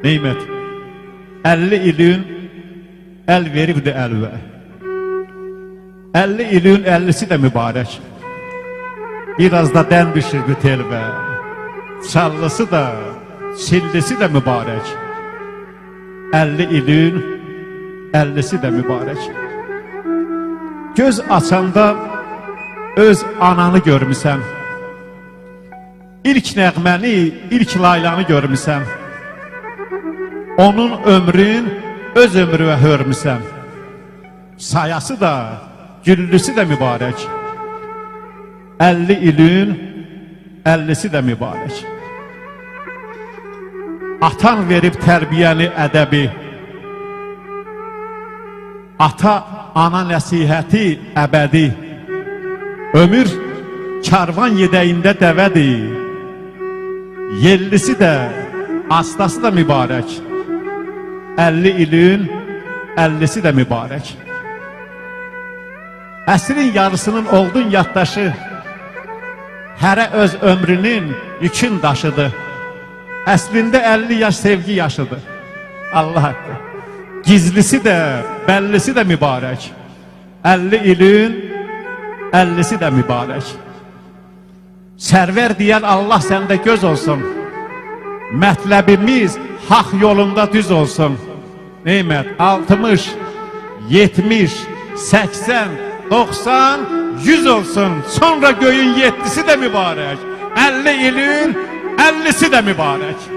Neymət, 50 ilin əl veribdi əlvə. 50 ilin 50'si də mübarək. Biraz da dən düşürdü telvə. Çallısı da, çillisi də mübarək. 50 ilin 50'si də mübarək. Göz açanda öz ananı görmüsən. İlk nəğməni, ilk laylanı görmüsən. Onun ömrün öz ömrüvə hörmüsən. Sayası da, güllüsü də mübarək. 50 ilin 50'si də mübarək. Atan verib tərbiyəni, ədəbi. Ata, ana nəsihəti əbədi. Ömür karvan yedəyində dəvədir. Yellisi də, astası da mübarək. 50 ilin 50'si də mübarək. Əsrin yarısının oldun yaddaşı, hərə öz ömrünün yükün daşıdır. Əslində 50 yaş sevgi yaşıdır. Allah haqqı. Gizlisi də, bəllisi də mübarək. 50 ilin 50'si də mübarək. Sərvər deyən Allah səndə göz olsun. Mətləbimiz haq yolunda düz olsun. Neymət, 60, 70, 80, 90, 100 olsun. Sonra göyün 7'si də mübarək. 50 ilin 50'si də mübarək.